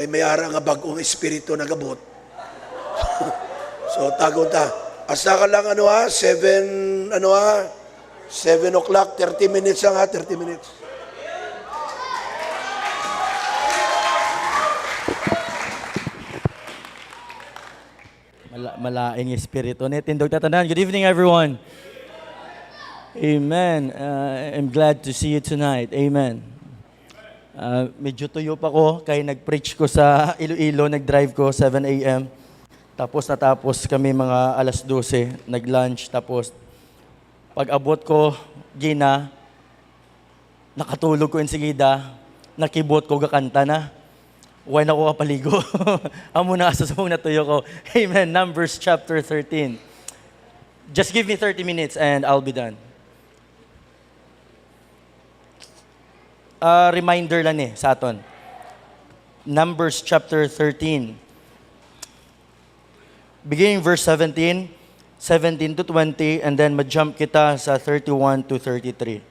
ay may ara nga bagong espiritu na gabot. So, tago ta. Asa ka lang 7 o'clock, 30 minutes lang 30 minutes. Malaing espiritu ni tindog tatanan. Good evening, everyone. Amen. I'm glad to see you tonight. Amen. Medyo tuyo pa ko kaya nag-preach ko sa Iloilo, nag-drive ko 7 a.m. Tapos natapos kami mga alas 12, nag-lunch. Tapos pag-abot ko, gina, nakatulog ko insigida, nakibot ko, gakanta na. Huwag na ko kapaligo. Amo na asasabong natuyo ko. Amen. Numbers chapter 13. Just give me 30 minutes and I'll be done. Reminder lang sa aton. Numbers chapter 13. Beginning verse 17 to 20, and then ma-jump kita sa 31 to 33.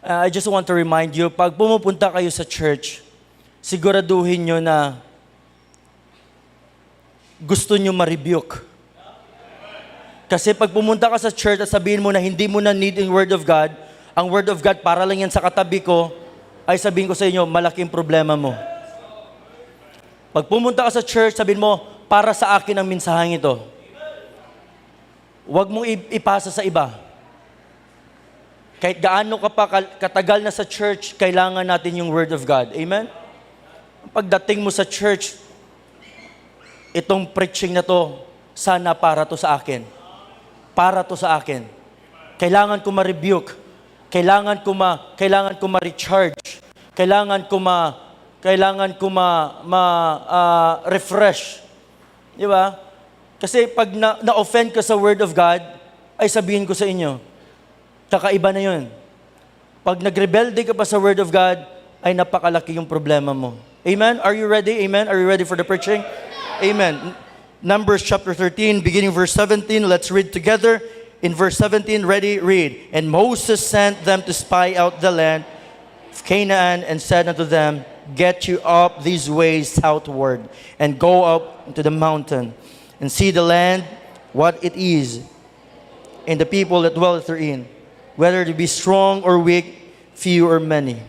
I just want to remind you, pag pumupunta kayo sa church, siguraduhin nyo na gusto nyo ma-rebuke. Kasi pag pumunta ka sa church at sabihin mo na hindi mo na need yung Word of God, ang Word of God para lang yan sa katabi ko, ay sabihin ko sa inyo, malaking problema mo. Pag pumunta ka sa church, sabihin mo, para sa akin ang mensaheng ito. Huwag mong ipasa sa iba. Kahit gaano ka pa katagal na sa church, kailangan natin yung Word of God. Amen? Pagdating mo sa church, itong preaching na to, sana para to sa akin. Para to sa akin. Kailangan ko ma-rebuke. Kailangan ko ma-recharge. Kailangan ko refresh. Di ba? Kasi pag na-offend ka sa Word of God, ay sabihin ko sa inyo, kakaiba na yun. Pag nagrebelde ka pa sa Word of God, ay napakalaki yung problema mo. Amen? Are you ready? Amen? Are you ready for the preaching? Amen. Numbers chapter 13, beginning verse 17. Let's read together. In verse 17, ready, read. And Moses sent them to spy out the land of Canaan and said unto them, Get you up these ways southward, and go up into the mountain, and see the land, what it is, and the people that dwell therein, whether it be strong or weak, few or many.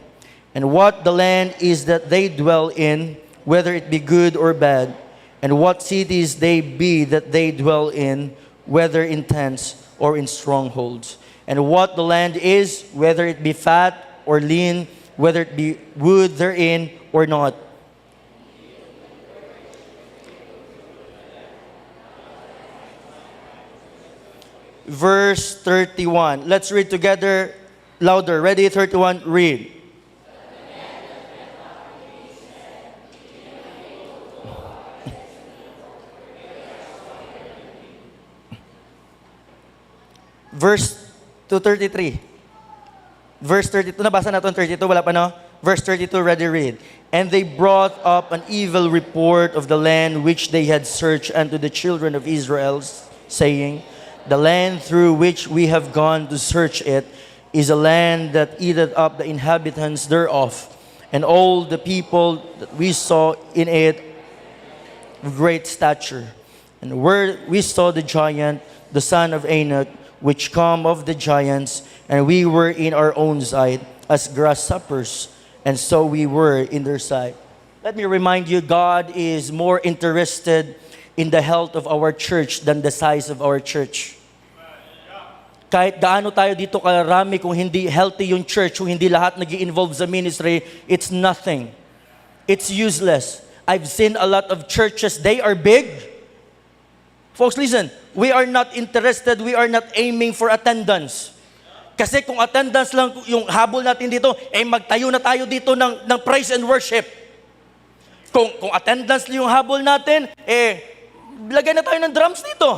And what the land is that they dwell in, whether it be good or bad, and what cities they be that they dwell in, whether in tents or in strongholds. And what the land is, whether it be fat or lean, whether it be wood therein or not. Verse 31. Let's read together louder. Ready? 31. Read. Verse 233. Verse 32, nabasa natin 32, wala pa no? Verse 32, ready, read. And they brought up an evil report of the land which they had searched unto the children of Israel, saying, The land through which we have gone to search it is a land that eateth up the inhabitants thereof, and all the people that we saw in it of great stature. And where we saw the giant, the son of Anak, which come of the giants, and we were in our own sight as grasshoppers, and so we were in their sight. Let me remind you, God is more interested in the health of our church than the size of our church. Kahit gaano tayo dito karami, kung hindi healthy yung church, kung hindi lahat nag-i-involve sa ministry, it's nothing. It's useless. I've seen a lot of churches, they are big. Folks, listen, we are not interested, we are not aiming for attendance. Kasi kung attendance lang yung habol natin dito, magtayo na tayo dito ng praise and worship. Kung attendance lang yung habol natin, lagay na tayo ng drums dito.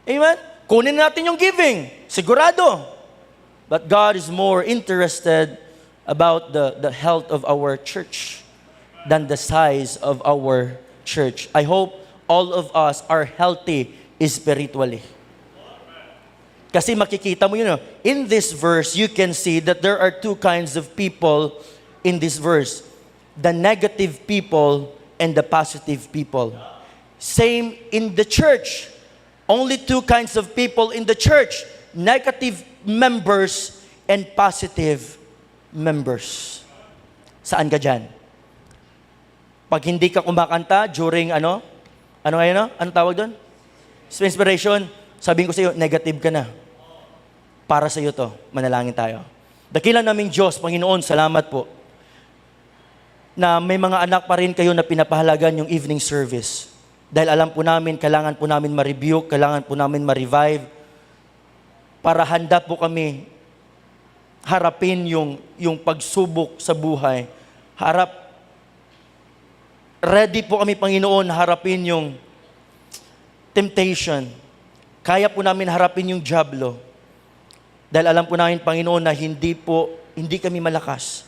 Amen? Kunin natin yung giving. Sigurado. But God is more interested about the health of our church than the size of our church. I hope all of us are healthy spiritually. Kasi makikita mo yun. In this verse, you can see that there are two kinds of people in this verse. the negative people and the positive people. Same in the church. Only two kinds of people in the church: negative members and positive members. Saan ka dyan? Pag hindi ka kumakanta during ano ngayon, no? Anong tawag doon? Inspiration. Sabihin ko sa iyo, negative ka na. Para sa iyo to, manalangin tayo. Dakilan naming Diyos, Panginoon, salamat po na may mga anak pa rin kayo na pinapahalagan yung evening service. Dahil alam po namin, kailangan po namin ma-rebuke, kailangan po namin ma-revive, para handa po kami harapin yung pagsubok sa buhay. Ready po kami, Panginoon, harapin yung temptation. Kaya po namin harapin yung diablo. Dahil alam po namin, Panginoon, na hindi kami malakas.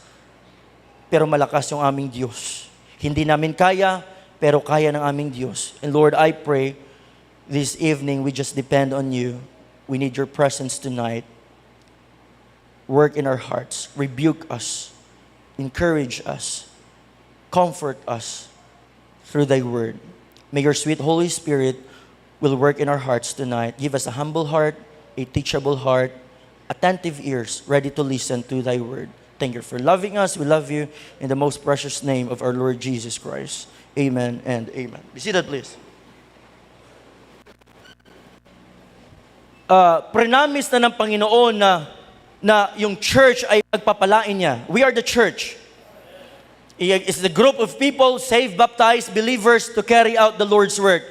Pero malakas yung aming Diyos. Hindi namin kaya, pero kaya ng aming Diyos. And Lord, I pray this evening we just depend on you. We need your presence tonight. Work in our hearts. Rebuke us. Encourage us. Comfort us through thy word. May your sweet Holy Spirit will work in our hearts tonight. Give us a humble heart, a teachable heart, attentive ears, ready to listen to thy word. Thank you for loving us. We love you in the most precious name of our Lord Jesus Christ. Amen and amen. Be seated, please. Prenamis na ng Panginoon na yung church ay pagpapalain niya. We are the church. It's the group of people, saved, baptized, believers to carry out the Lord's work.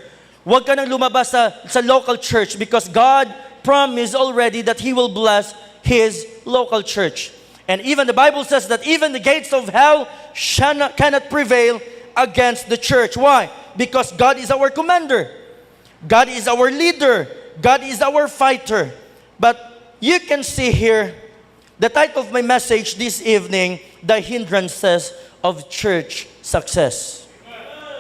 Huwag ka nang lumabas sa local church because God promised already that He will bless His local church. And even the Bible says that even the gates of hell cannot prevail against the church. Why? Because God is our commander. God is our leader. God is our fighter. But you can see here, the title of my message this evening, The Hindrances of Church Success.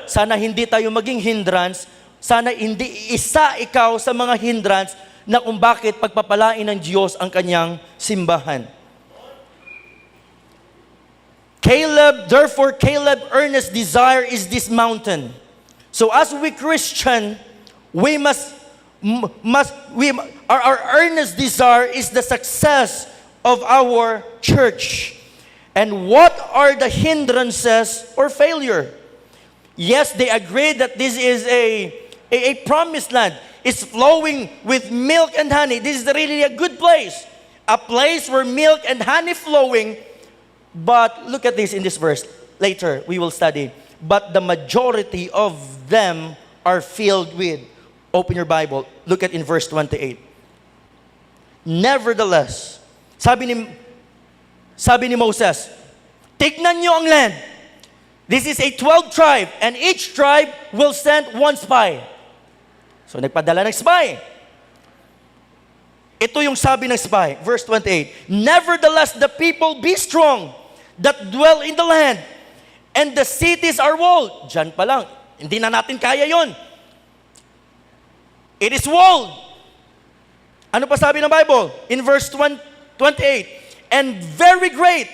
Sana hindi tayo maging hindrance. Sana hindi ikaw sa mga hindrance na kung bakit pagpapalain ng Diyos ang kanyang simbahan. Therefore Caleb earnest desire is this mountain. So as we Christian, our earnest desire is the success of our church. And what are the hindrances or failure? Yes, they agreed that this is a promised land. It's flowing with milk and honey. This is really a good place. A place where milk and honey flowing. But look at this in this verse. Later, we will study. But the majority of them are filled with. Open your Bible. Look at in verse 28. Nevertheless, sabi ni Moses, tignan nyo ang land. This is a 12 tribe, and each tribe will send one spy. So nagpadala ng spy. Ito yung sabi ng spy, verse 28. Nevertheless, the people be strong that dwell in the land, and the cities are walled. Diyan pa lang, hindi na natin kaya yon. It is walled. Ano pa sabi ng Bible? In verse 28. And very great.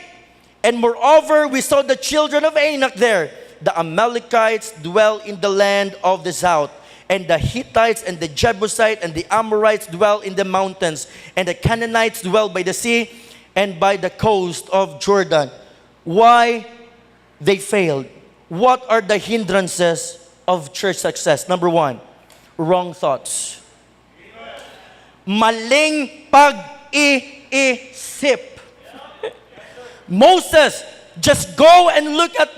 And moreover, we saw the children of Anak there. The Amalekites dwell in the land of the south. And the Hittites and the Jebusites and the Amorites dwell in the mountains. And the Canaanites dwell by the sea and by the coast of Jordan. Why they failed? What are the hindrances of church success? Number one, wrong thoughts. Maling pag-iisip. Moses, just go and look at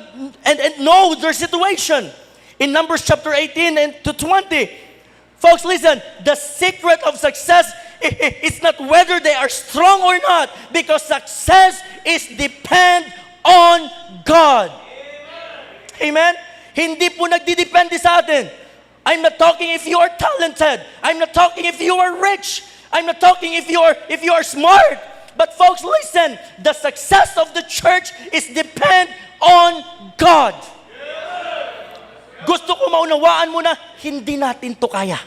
and know their situation. In Numbers chapter 18 and to 20. Folks, listen, the secret of success is not whether they are strong or not, because success is depend on God. Amen? Hindi po nagdidepende sa atin. I'm not talking if you are talented. I'm not talking if you are rich. I'm not talking if you are smart. But folks, listen, the success of the church is depend on God. Gusto ko maunawaan mo na hindi natin to kaya.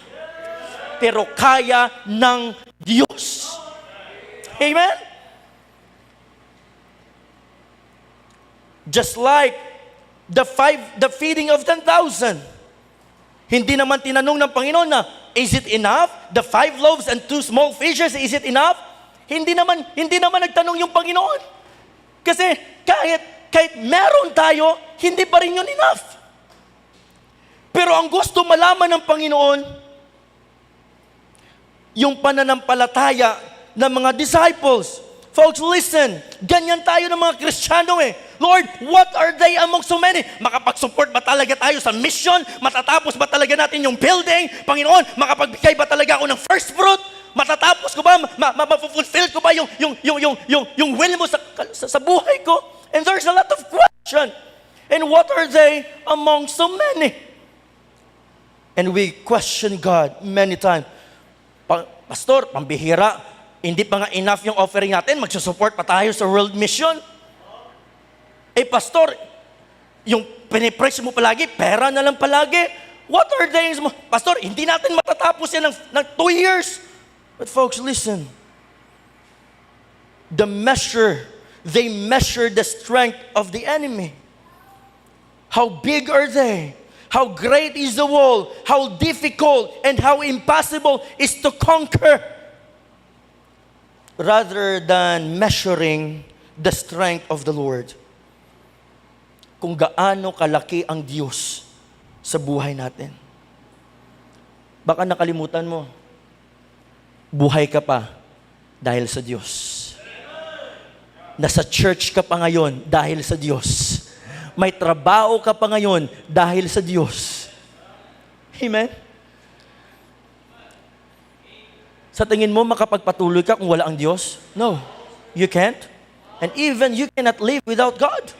Pero kaya ng Diyos. Amen? Just like the feeding of 10,000. Hindi naman tinanong ng Panginoon na, is it enough? The 5 loaves and 2 small fishes, is it enough? Hindi naman nagtanong yung Panginoon. Kasi kahit meron tayo, hindi pa rin yun enough. Pero ang gusto malaman ng Panginoon, yung pananampalataya ng mga disciples. Folks, listen, ganyan tayo ng mga Kristiyano eh. Lord, what are they among so many? Makapag-support ba talaga tayo sa mission? Matatapos ba talaga natin yung building? Panginoon, makapagbigay ba talaga ako ng first fruit? Matatapos ko ba? Mapufulfill ko ba yung will mo sa buhay ko? And there's a lot of question. And what are they among so many? And we question God many times. Pastor, pambihira, hindi pa nga enough yung offering natin, magsusupport pa tayo sa world mission. Pastor, yung pinipreach mo palagi, pera na lang palagi. What are things mo? Pastor, hindi natin matatapos yan ng 2 years. But folks, listen. They measure the strength of the enemy. How big are they? How great is the wall? How difficult and how impossible is to conquer? Rather than measuring the strength of the Lord. Kung gaano kalaki ang Diyos sa buhay natin. Baka nakalimutan mo, buhay ka pa dahil sa Diyos. Nasa church ka pa ngayon dahil sa Diyos. May trabaho ka pa ngayon dahil sa Diyos. Amen? Sa tingin mo, makapagpatuloy ka kung wala ang Diyos? No, you can't. And even you cannot live without God.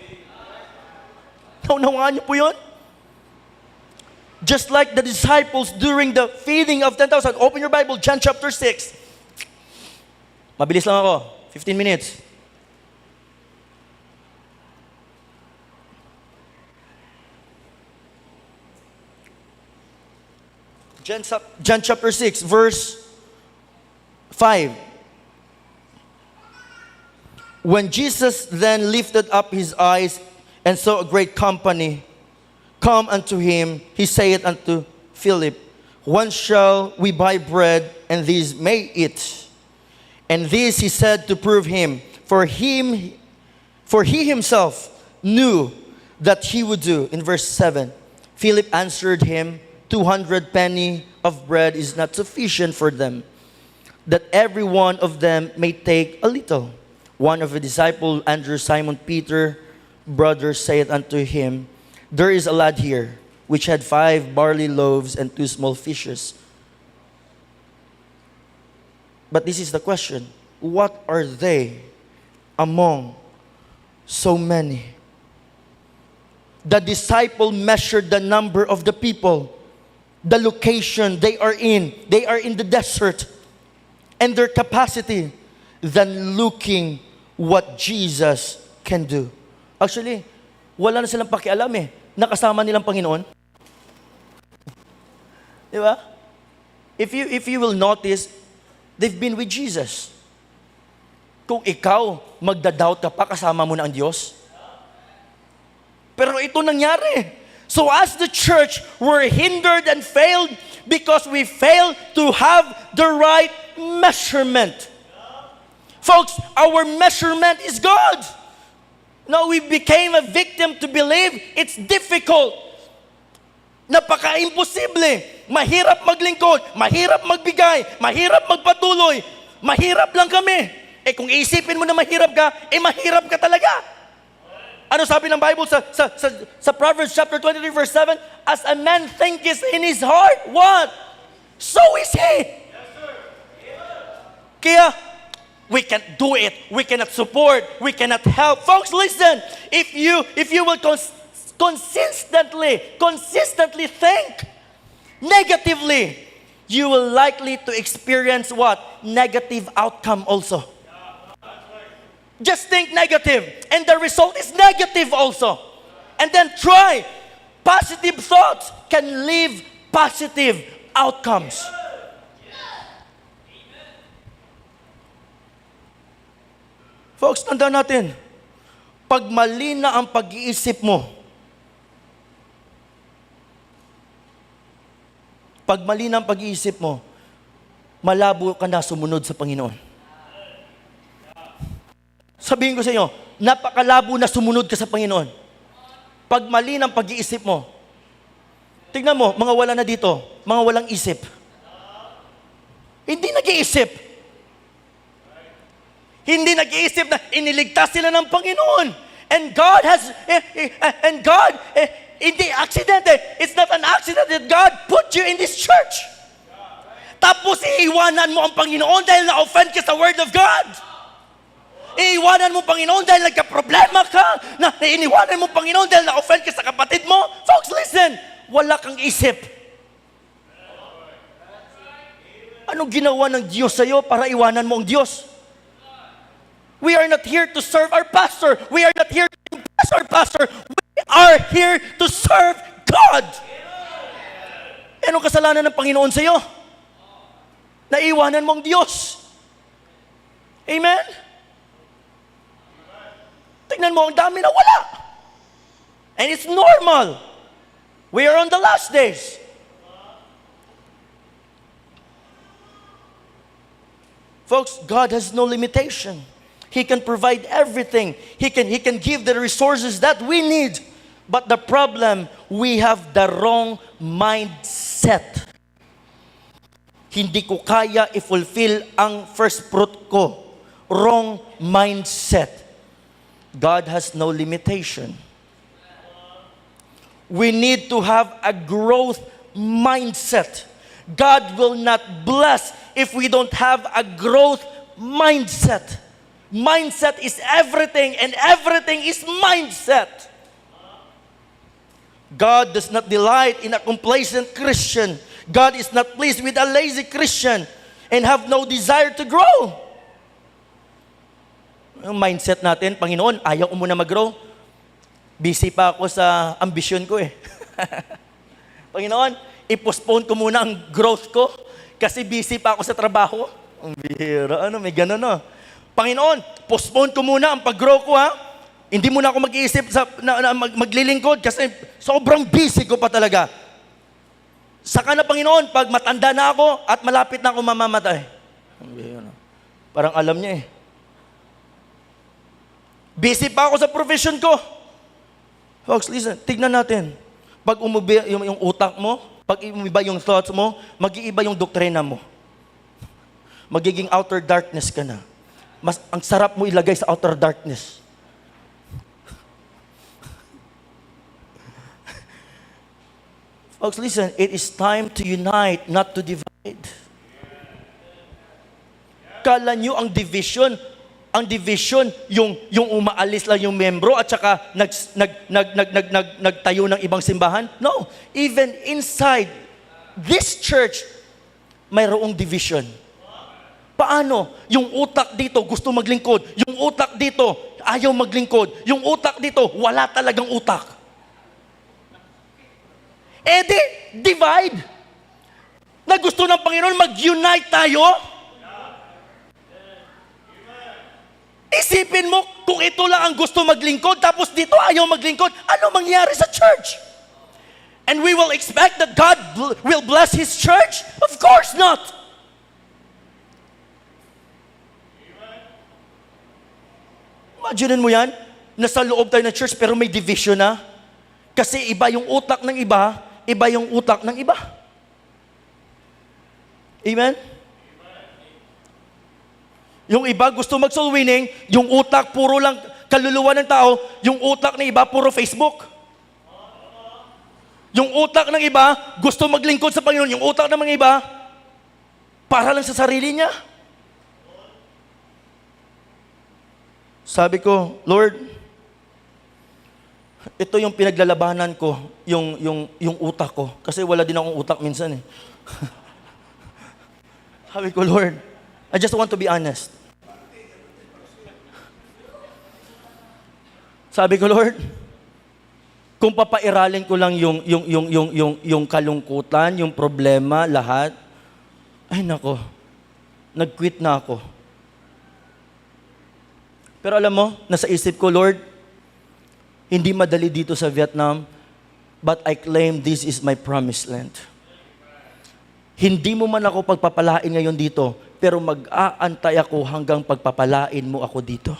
Naunawaan niyo po yun? Just like the disciples during the feeding of 10,000. Open your Bible, John chapter 6. Mabilis lang ako, 15 minutes. John chapter 6, verse 5. When Jesus then lifted up his eyes and saw a great company come unto him, he saith unto Philip, Whence shall we buy bread, and these may eat? And this he said to prove him, for he himself knew that he would do. In verse 7, Philip answered him, 200 penny of bread is not sufficient for them, that every one of them may take a little. One of the disciples, Andrew, Simon Peter, brother, saith unto him, There is a lad here, which had 5 barley loaves and 2 small fishes. But this is the question, what are they among so many? The disciple measured the number of the people, the location they are in. They are in the desert. And their capacity than looking what Jesus can do. Actually, wala na silang pakialam eh. Nakasama nilang Panginoon. Di ba? If you will notice, they've been with Jesus. Kung ikaw, magda-doubt ka pa, kasama mo na ang Diyos. Pero ito nangyari. So as the church, we're hindered and failed because we failed to have the right measurement. Folks, our measurement is God. Now we became a victim to believe it's difficult. Napaka-imposible. Mahirap maglingkod, mahirap magbigay, mahirap magpatuloy, mahirap lang kami. Kung isipin mo na mahirap ka, mahirap ka talaga. Ano sabi ng Bible sa Proverbs chapter 23 verse 7? As a man thinketh in his heart, what? So is he. Yes, sir. Kaya, we can't do it. We cannot support. We cannot help. Folks, listen. If you will consistently think negatively, you will likely to experience what? Negative outcome also. Just think negative, and the result is negative also. And then try. Positive thoughts can leave positive outcomes. Folks, tandaan natin, pag mali na ang pag-iisip mo, Pag mali ng pag-iisip mo, malabo ka na sumunod sa Panginoon. Sabihin ko sa inyo, napakalabo na sumunod ka sa Panginoon. Pag mali ng pag-iisip mo, tignan mo, mga wala na dito, mga walang isip. Hindi nag-iisip. Hindi nag-iisip na iniligtas sila ng Panginoon. And God hindi accident. It's not an accident that God put you in this church. Tapos iiwanan mo ang Panginoon dahil na-offend ka sa Word of God. Iiwanan mo Panginoon dahil nagka-problema ka. Iniwanan mo Panginoon dahil na-offend ka sa kapatid mo. Folks, listen. Wala kang isip. Anong ginawa ng Diyos sa'yo para iwanan mo ang Diyos? We are not here to serve our pastor. We are not here to impress our pastor. We are here to serve God. Anong kasalanan ng Panginoon sa'yo? Naiwanan mo ang Diyos. Amen? Tingnan mo, ang dami na wala. And it's normal. We are on the last days. Folks, God has no limitation. He can provide everything. He can give the resources that we need. But the problem, we have the wrong mindset. Hindi ko kaya i-fulfill ang first fruit ko. Wrong mindset. God has no limitation. We need to have a growth mindset. God will not bless if we don't have a growth mindset. Mindset is everything, and everything is mindset. God does not delight in a complacent Christian. God is not pleased with a lazy Christian and have no desire to grow. Ang mindset natin, Panginoon, ayaw ko muna mag-grow. Busy pa ako sa ambisyon ko eh. Panginoon, i-postpone ko muna ang growth ko kasi busy pa ako sa trabaho. Ang bihira, may ganun no. Panginoon, postpone ko muna ang pag-grow ko ha. Hindi muna ako mag-iisip maglilingkod kasi sobrang busy ko pa talaga. Saka na Panginoon, pag matanda na ako at malapit na ako mamamatay. Parang alam niya eh. Busy pa ako sa profession ko. Folks, listen, tignan natin. Pag umubi yung utak mo, pag umiba yung thoughts mo, mag-iiba yung doktrina mo. Magiging outer darkness ka na. Mas ang sarap mo ilagay sa outer darkness. Folks, listen, it is time to unite, not to divide. Kala nyo ang division, yung umaalis lang yung membro at saka nagtayo ng ibang simbahan? No, even inside this church, mayroong division. Paano? Yung utak dito gusto maglingkod. Yung utak dito ayaw maglingkod. Yung utak dito wala talagang utak. Divide. Na gusto ng Panginoon mag-unite tayo. Isipin mo kung ito lang ang gusto maglingkod tapos dito ayaw maglingkod, ano mangyari sa church? And we will expect that God will bless His church? Of course not. Imagine mo yan, nasa loob tayo ng church pero may division na. Kasi iba yung utak ng iba, iba yung utak ng iba. Amen? Yung iba gusto mag-soul winning, yung utak puro lang kaluluwa ng tao, yung utak ng iba puro Facebook. Yung utak ng iba gusto maglingkod sa Panginoon, yung utak ng mga iba para lang sa sarili niya. Sabi ko, Lord, ito yung pinaglalabanan ko, yung utak ko. Kasi wala din akong utak minsan eh. Sabi ko, Lord, I just want to be honest. Sabi ko, Lord, kung papairalin ko lang yung kalungkutan, yung problema, lahat, ay nako, nag-quit na ako. Pero alam mo, nasa isip ko, Lord, hindi madali dito sa Vietnam, but I claim this is my promised land. Hindi mo man ako pagpapalain ngayon dito, pero mag-aantay ako hanggang pagpapalain mo ako dito.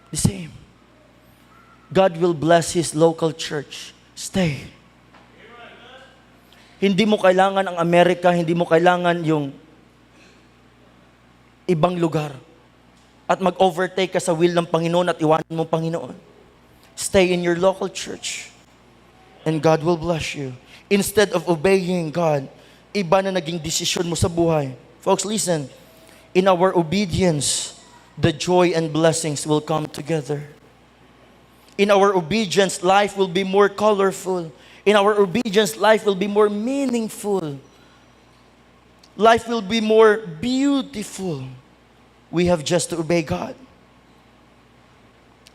The same. God will bless His local church. Stay. Hindi mo kailangan ang Amerika, hindi mo kailangan yung ibang lugar. At mag-overtake ka sa will ng Panginoon at iwanan mo Panginoon. Stay in your local church. And God will bless you. Instead of obeying God, iba na naging desisyon mo sa buhay. Folks, listen. In our obedience, the joy and blessings will come together. In our obedience, life will be more colorful. In our obedience, life will be more meaningful. Life will be more beautiful. We have just to obey God.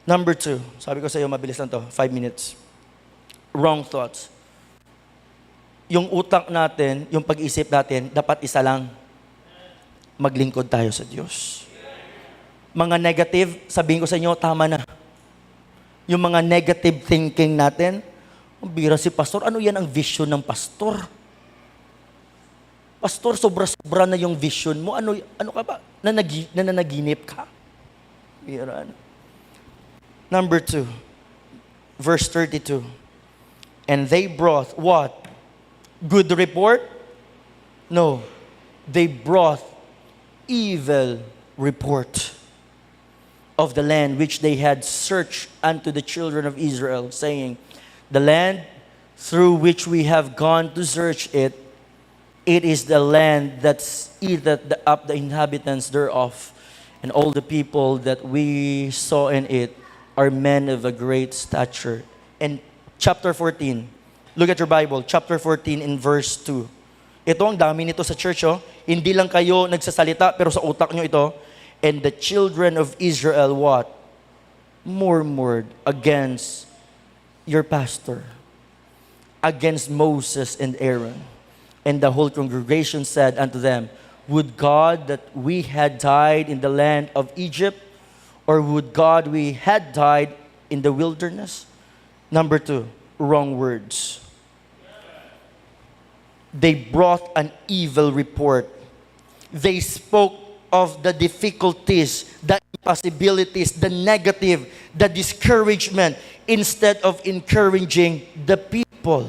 Number 2, sabi ko sa iyo, mabilis lang to, 5 minutes. Wrong thoughts. Yung utak natin, yung pag-isip natin, dapat isa lang, maglingkod tayo sa Diyos. Mga negative, sabihin ko sa inyo, tama na. Yung mga negative thinking natin, ang bira si pastor, ano yan ang vision ng pastor? Pastor, sobra-sobra na yung vision mo. Ano ka ba? Nananaginip ka? Bira. Number 2, verse 32. And they brought what? Good report? No. They brought evil report of the land which they had searched unto the children of Israel, saying, the land through which we have gone to search it, it is the land that eateth up the inhabitants thereof, and all the people that we saw in it are men of a great stature. And chapter 14, look at your Bible, chapter 14 in verse 2. Ito ang dami nito sa church, oh. Hindi lang kayo nagsasalita, pero sa utak nyo ito. And the children of Israel, what? Murmured against your pastor, against Moses and Aaron. And the whole congregation said unto them, would God that we had died in the land of Egypt, or would God we had died in the wilderness? Number 2, wrong words. They brought an evil report. They spoke of the difficulties, the impossibilities, the negative, the discouragement, instead of encouraging the people.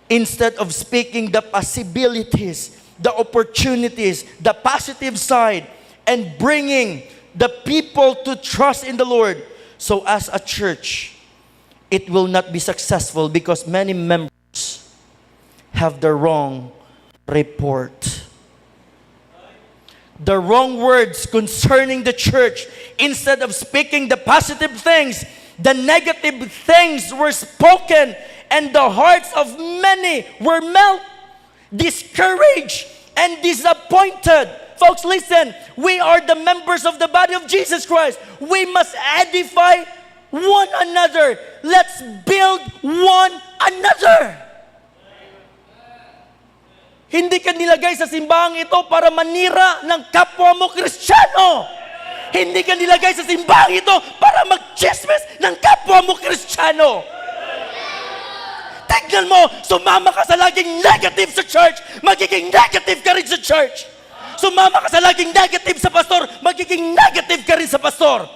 Instead of speaking the possibilities, the opportunities, the positive side, and bringing the people to trust in the Lord. So as a church, it will not be successful because many members have the wrong report. The wrong words concerning the church. Instead of speaking the positive things, the negative things were spoken, and the hearts of many were melted, discouraged, and disappointed. Folks, listen, we are the members of the body of Jesus Christ. We must edify one another. Let's build one another. Hindi ka nilagay sa simbahang ito para manira ng kapwa mo Kristiyano. Hindi ka nilagay sa simbahang ito para mag-chismis ng kapwa mo Kristiyano. Tignan mo, sumama ka sa laging negative sa church, magiging negative ka rin sa church. Sumama ka sa laging negative sa pastor, magiging negative ka rin sa pastor.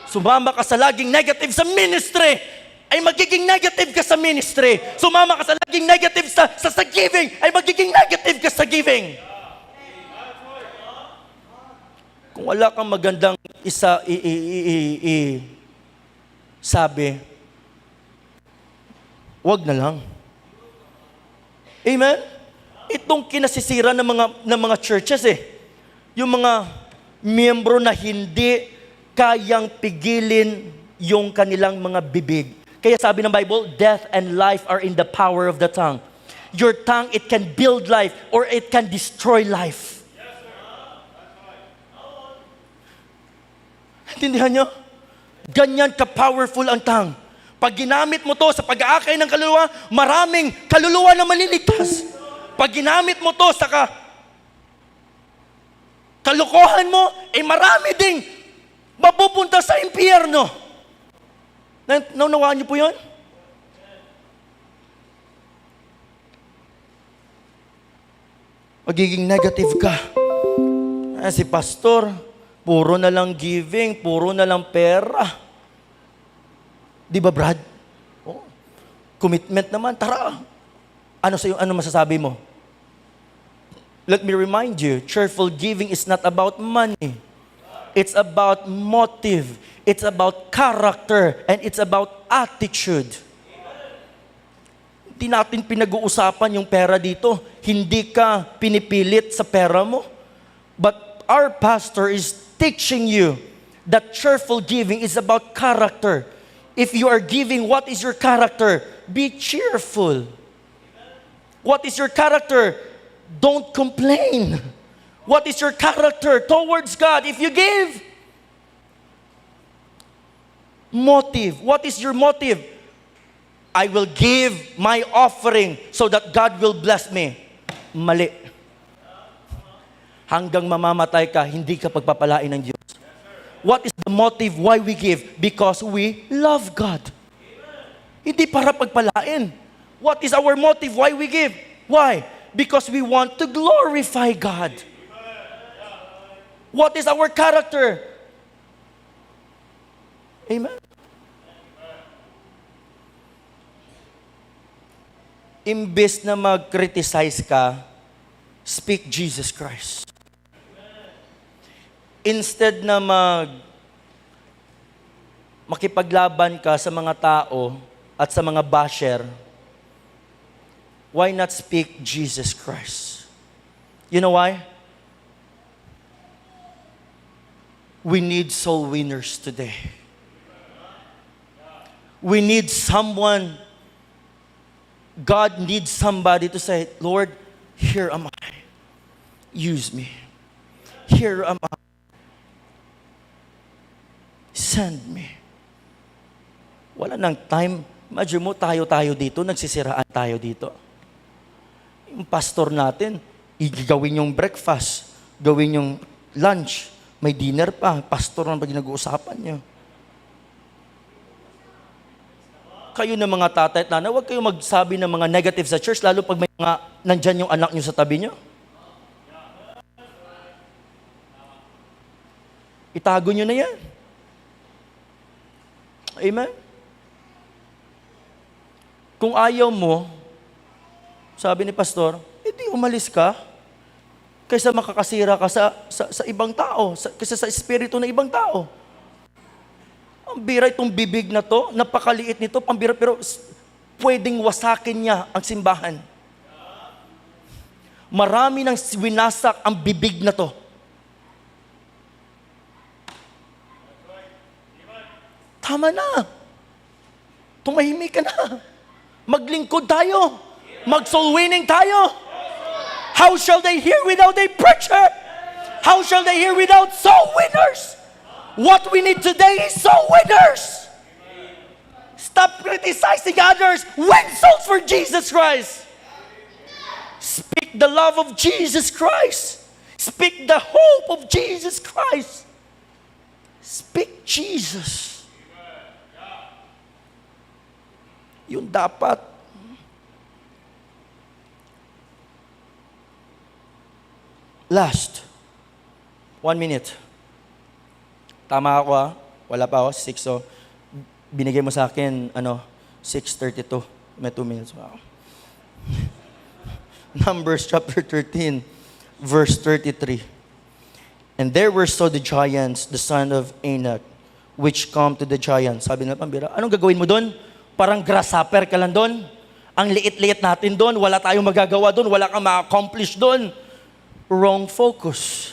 Sumama ka sa laging negative sa ministry, ay magiging negative ka sa ministry. Sumama ka sa laging negative sa giving, ay magiging negative ka sa giving. Kung wala kang magandang sabi, wag na lang. Amen? Itong kinasisira ng mga churches yung mga miyembro na hindi kayang pigilin yung kanilang mga bibig. Kaya sabi ng Bible, death and life are in the power of the tongue. Your tongue, it can build life or it can destroy life. Intindihan nyo? Ganyan ka-powerful ang tongue. Pag ginamit mo to sa pag-aakay ng kaluluwa, maraming kaluluwa na maliligtas. Pag ginamit mo to sa kalokohan mo, marami ding mapupunta sa impyerno. Naunawaan niyo po yun? Magiging negative ka. Si pastor, puro na lang giving, puro na lang pera. Di ba, Brad? Oh. Commitment naman, tara. Ano masasabi mo? Let me remind you, cheerful giving is not about money. It's about motive. It's about character. And it's about attitude. Hindi natin pinag-uusapan yung pera dito. Hindi ka pinipilit sa pera mo. But our pastor is teaching you that cheerful giving is about character. If you are giving, what is your character? Be cheerful. What is your character? Don't complain. What is your character towards God? If you give, motive. What is your motive? I will give my offering so that God will bless me. Mali. Hanggang mamamatay ka, hindi ka pagpapalain ng Diyos. What is the motive why we give? Because we love God. Hindi para pagpalain. What is our motive why we give? Why? Because we want to glorify God. What is our character? Amen. Imbes na mag-criticize ka, speak Jesus Christ. Instead na makipaglaban ka sa mga tao at sa mga basher, why not speak Jesus Christ? You know why? We need soul winners today. We need someone, God needs somebody to say, Lord, here am I. Use me. Here am I. Send me. Wala nang time. Imagine mo, tayo dito, nagsisiraan tayo dito. Yung pastor natin, gawin yung breakfast, gawin yung lunch, may dinner pa, pastor na pag nag-uusapan nyo. Kayo na mga tatay at nanay, huwag kayo magsabi ng mga negative sa church, lalo pag may mga nandyan yung anak nyo sa tabi nyo. Itago nyo na yan. Amen? Kung ayaw mo, sabi ni pastor, edi umalis ka kaysa makakasira ka sa ibang tao, kaysa sa espiritu ng ibang tao. Ang bira itong bibig na to, napakaliit nito, pambira, pero pwedeng wasakin niya ang simbahan. Marami nang winasak ang bibig na to. Tama na. Tumahimik ka na. Maglingkod tayo. Mag-soul winning tayo. How shall they hear without a preacher? How shall they hear without soul winners? What we need today is soul winners. Stop criticizing others. Win souls for Jesus Christ. Speak the love of Jesus Christ. Speak the hope of Jesus Christ. Speak Jesus. Yun dapat. Last. 1 minute. Tama ako Wala pa ako, 6. So, binigay mo sa akin, 6:32. May 2 minutes pa ako. Numbers chapter 13, verse 33. And there were so the giants, the son of Anak, which come to the giants. Sabi na pambira, anong gagawin mo doon? Parang grasshopper ka lang doon. Ang liit-liit natin doon. Wala tayong magagawa doon. Wala kang ma-accomplish doon. Wrong focus.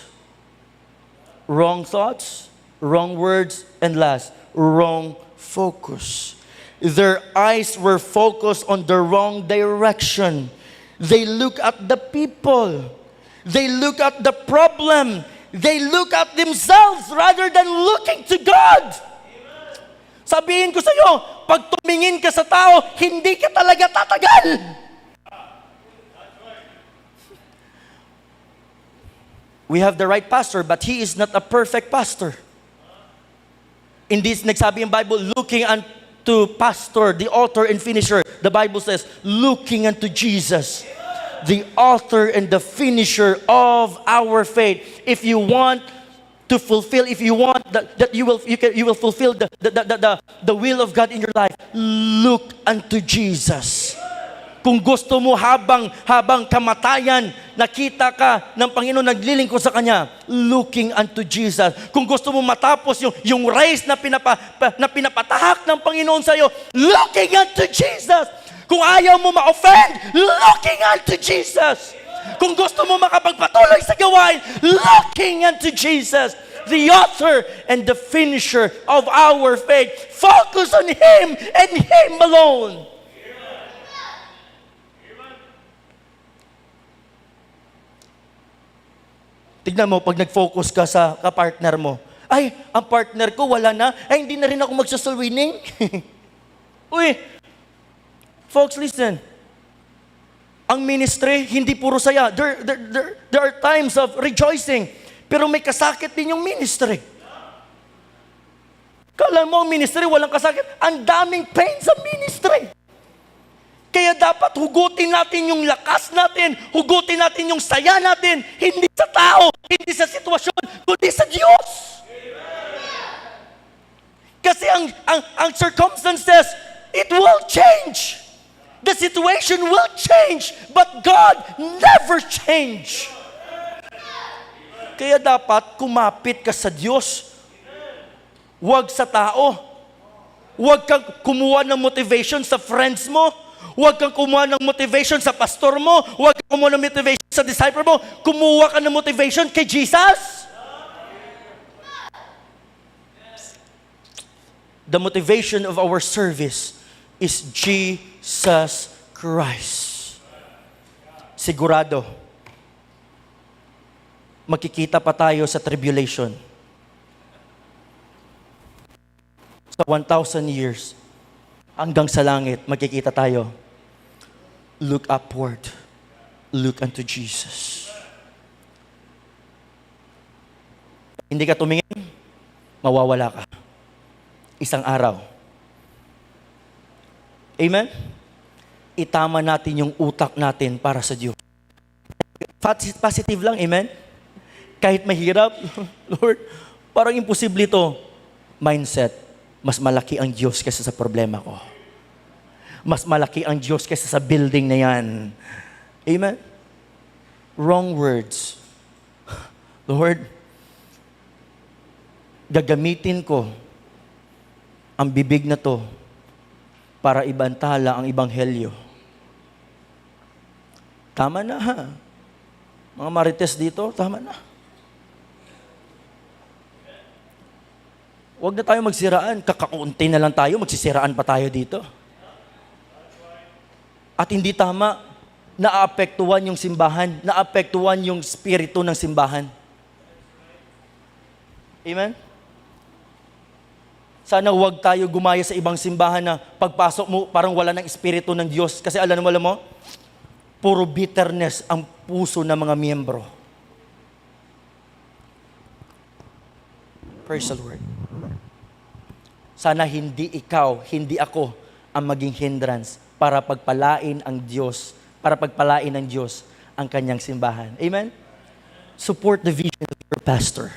Wrong thoughts. Wrong words. And last, wrong focus. Their eyes were focused on the wrong direction. They look at the people. They look at the problem. They look at themselves rather than looking to God. Sabihin ko sa iyo, pag tumingin ka sa tao, hindi ka talaga tatagal. We have the right pastor, but he is not a perfect pastor. In this, nagsabi yung Bible, looking unto pastor, the author and finisher. The Bible says, looking unto Jesus. the author and the finisher of our faith. If you want to fulfill, if you want that you will fulfill the will of God in your life, look unto Jesus. Kung gusto mo habang kamatayan, nakita ka ng Panginoon, naglilingkod sa Kanya, looking unto Jesus. Kung gusto mo matapos yung race na pinapatahak ng Panginoon sa iyo, looking unto Jesus. Kung ayaw mo ma-offend, looking unto Jesus. Kung gusto mo makapagpatuloy sa gawain, looking unto Jesus, the author and the finisher of our faith. Focus on Him and Him alone. Tignan mo, pag nag-focus ka sa kapartner mo, ay, ang partner ko wala na, ay hindi na rin ako magsasalwining. Uy, folks, listen. Ang ministry, hindi puro saya. There are times of rejoicing, pero may kasakit din yung ministry. Kala mo ang ministry, walang kasakit. Ang daming pain sa ministry. Kaya dapat hugutin natin yung lakas natin, hugutin natin yung saya natin, hindi sa tao, hindi sa sitwasyon, kundi sa Diyos. Kasi ang circumstances, it will change. The situation will change, but God never change. Kaya dapat kumapit ka sa Diyos. Huwag sa tao. Huwag kang kumuha ng motivation sa friends mo. Huwag kang kumuha ng motivation sa pastor mo. Huwag kang kumuha ng motivation sa disciple mo. Kumuha ka ng motivation kay Jesus. The motivation of our service is Jesus Christ. Sigurado, makikita pa tayo sa tribulation. Sa 1,000 years, hanggang sa langit, makikita tayo. Look upward. Look unto Jesus. Hindi ka tumingin, mawawala ka. Isang araw. Amen? Itama natin yung utak natin para sa Diyos. Positive lang, amen? Kahit mahirap, Lord, parang imposible ito. Mindset, mas malaki ang Diyos kaysa sa problema ko. Mas malaki ang Diyos kaysa sa building na yan. Amen? Wrong words. Lord, gagamitin ko ang bibig na to para ibantala ang Ebanghelyo. Tama na ha. Mga marites dito, tama na. Huwag na tayo magsiraan. Kakaunti na lang tayo, magsisiraan pa tayo dito. At hindi tama, naapektuhan yung simbahan, naapektuhan yung spirito ng simbahan. Amen? Sana huwag tayo gumaya sa ibang simbahan na pagpasok mo, parang wala ng espiritu ng Diyos. Kasi alam mo, puro bitterness ang puso ng mga miyembro. Praise the Lord. Sana hindi ikaw, hindi ako ang maging hindrance para pagpalain ng Diyos ang kanyang simbahan. Amen? Support the vision of your pastor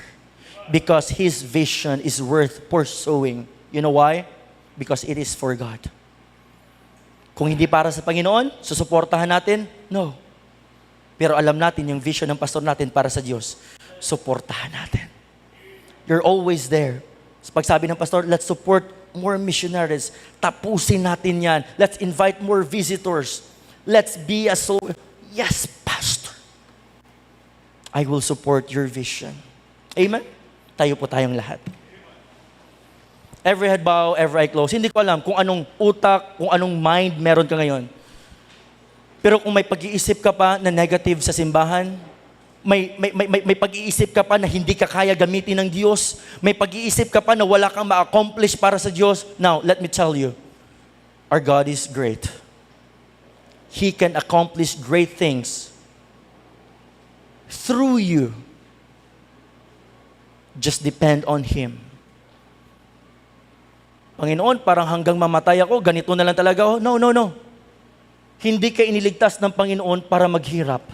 because his vision is worth pursuing. You know why? Because it is for God. Kung hindi para sa Panginoon, susuportahan natin? No. Pero alam natin yung vision ng pastor natin para sa Diyos. Suportahan natin. You're always there. Pag sabi ng pastor, let's support more missionaries. Tapusin natin yan. Let's invite more visitors. Let's be a soul. Yes, pastor. I will support your vision. Amen? Tayo po tayong lahat. Every head bow, every eye close. Hindi ko alam kung anong utak, kung anong mind meron ka ngayon. Pero kung may pag-iisip ka pa na negative sa simbahan, may pag-iisip ka pa na hindi ka kaya gamitin ng Diyos, may pag-iisip ka pa na wala kang ma-accomplish para sa Diyos, now, let me tell you, our God is great. He can accomplish great things through you. Just depend on Him. Panginoon, parang hanggang mamatay ako, ganito na lang talaga ako. No. Hindi ka iniligtas ng Panginoon para maghirap.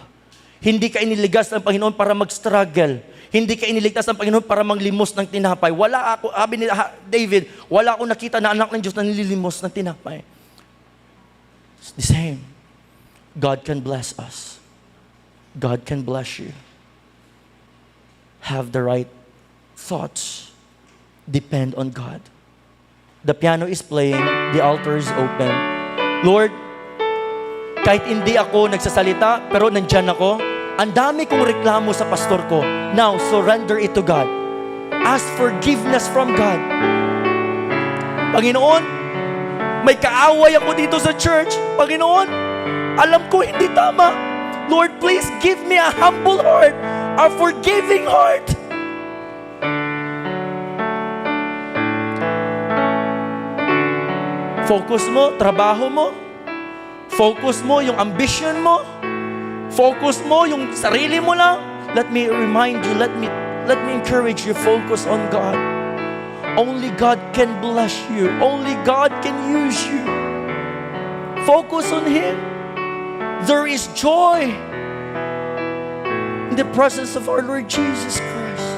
Hindi ka iniligtas ng Panginoon para mag-struggle. Hindi ka iniligtas ng Panginoon para manglimos ng tinapay. Wala ako, sabi ni David, wala akong nakita na anak ng Diyos na nililimos ng tinapay. It's the same. God can bless us. God can bless you. Have the right thoughts. Depend on God. The piano is playing, the altar is open. Lord, kahit hindi ako nagsasalita, pero nandyan ako, ang dami kong reklamo sa pastor ko. Now, surrender it to God. Ask forgiveness from God. Panginoon, may kaaway ako dito sa church. Panginoon, alam ko hindi tama. Lord, please give me a humble heart, a forgiving heart. Focus mo, trabaho mo. Focus mo yung ambition mo. Focus mo yung sarili mo lang. Let me remind you, let me encourage you, focus on God. Only God can bless you. Only God can use you. Focus on Him. There is joy in the presence of our Lord Jesus Christ.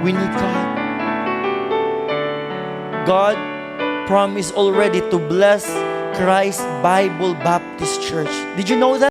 We need God. God promised already to bless Christ Bible Baptist Church. Did you know that?